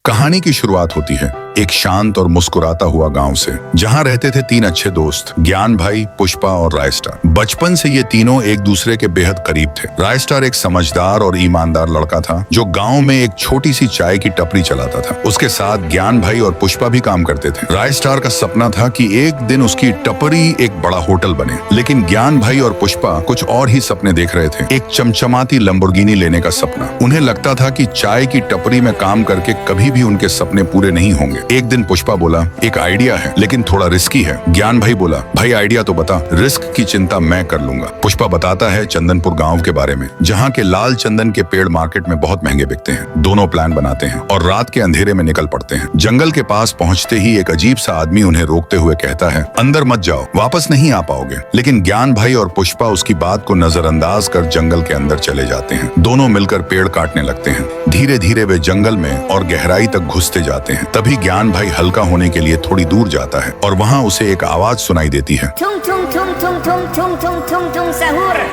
कहानी की शुरुआत होती है एक शांत और मुस्कुराता हुआ गांव से, जहां रहते थे तीन अच्छे दोस्त, ज्ञान भाई, पुष्पा और रायस्टार। बचपन से ये तीनों एक दूसरे के बेहद करीब थे। रायस्टार एक समझदार और ईमानदार लड़का था जो गांव में एक छोटी सी चाय की टपरी चलाता था। उसके साथ ज्ञान भाई और पुष्पा भी काम करते थे। रायस्टार का सपना था कि एक दिन उसकी टपरी एक बड़ा होटल बने, लेकिन ज्ञान भाई और पुष्पा कुछ और ही सपने देख रहे थे। एक चमचमाती लंबोर्गिनी लेने का सपना। उन्हें लगता था कि चाय की टपरी में काम करके कभी भी उनके सपने पूरे नहीं होंगे। एक दिन पुष्पा बोला, एक आइडिया है लेकिन थोड़ा रिस्की है। ज्ञान भाई बोला, भाई आइडिया तो बता। रिस्क की चिंता मैं कर लूंगा। पुष्पा बताता है चंदनपुर गांव के बारे में, जहां के लाल चंदन के पेड़ मार्केट में बहुत महंगे बिकते हैं। दोनों प्लान बनाते हैं और रात के अंधेरे में निकल पड़ते हैं। जंगल के पास पहुंचते ही एक अजीब सा आदमी उन्हें रोकते हुए कहता है, अंदर मत जाओ, वापस नहीं आ पाओगे। लेकिन ज्ञान भाई और पुष्पा उसकी बात को नजरअंदाज कर जंगल के अंदर चले जाते हैं। दोनों मिलकर पेड़ काटने लगते हैं। धीरे धीरे वे जंगल में और गहराई तक घुसते जाते हैं। तभी ज्ञान भाई हल्का होने के लिए थोड़ी दूर जाता है और वहाँ उसे एक आवाज सुनाई देती है,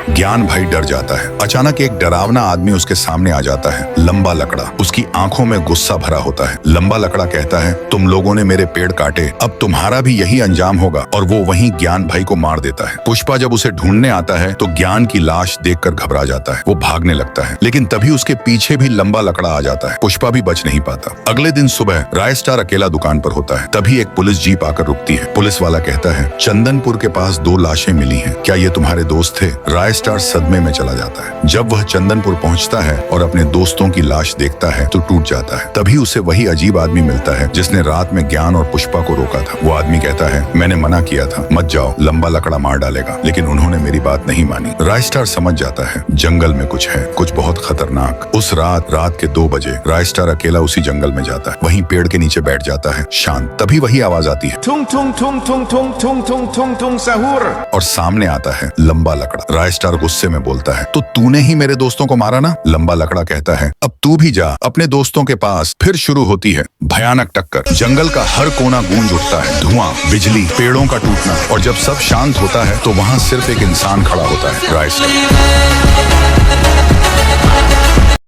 ज्ञान भाई डर जाता है। अचानक एक डरावना आदमी उसके सामने आ जाता है, लंबा लकड़ा। उसकी आंखों में गुस्सा भरा होता है। लंबा लकड़ा कहता है, तुम लोगों ने मेरे पेड़ काटे, अब तुम्हारा भी यही अंजाम होगा। और वो वहीं ज्ञान भाई को मार देता है। पुष्पा जब उसे ढूंढने आता है तो ज्ञान की लाश देखकर घबरा जाता है। वो भागने लगता है, लेकिन तभी उसके पीछे भी लंबा लकड़ा आ जाता है। पुष्पा भी बच नहीं पाता। अगले दिन सुबह रायस्टार अकेला दुकान पर होता है। तभी एक पुलिस जीप आकर रुकती है। पुलिस वाला कहता है, चंदनपुर के पास 2 लाशें मिली हैं, क्या ये तुम्हारे दोस्त थे? रायस्टार सदमे में चला जाता है। जब वह चंदनपुर पहुंचता है और अपने दोस्तों की लाश देखता है तो टूट जाता है। तभी उसे वही अजीब आदमी मिलता है जिसने रात में ज्ञान और पुष्पा को रोका था। वो आदमी कहता है, मैंने मना किया था, मत जाओ, लंबा लकड़ा मार डालेगा, लेकिन उन्होंने मेरी बात नहीं मानी। रायस्टार समझ जाता है जंगल में कुछ है, कुछ बहुत खतरनाक। उस रात के 2 बजे रायस्टार अकेला उसी जंगल में जाता है। वहीं पेड़ के नीचे बैठ जाता है शांत। तभी वही आवाज आती है, थुंग थुंग थुंग थुंग थुंग थुंग थुंग थुंग थुंग सहूर। और सामने आता है लंबा लकड़ा। रायस्टार गुस्से में बोलता है, तो तूने ही मेरे दोस्तों को मारा ना? लंबा लकड़ा कहता है, अब तू भी जा अपने दोस्तों के पास। फिर शुरू होती है भयानक टक्कर। जंगल का हर कोना गूंज उठता है, धुआं, बिजली, पेड़ों का टूटना। और जब सब शांत होता है तो वहाँ सिर्फ एक इंसान खड़ा होता है, रायस्टार।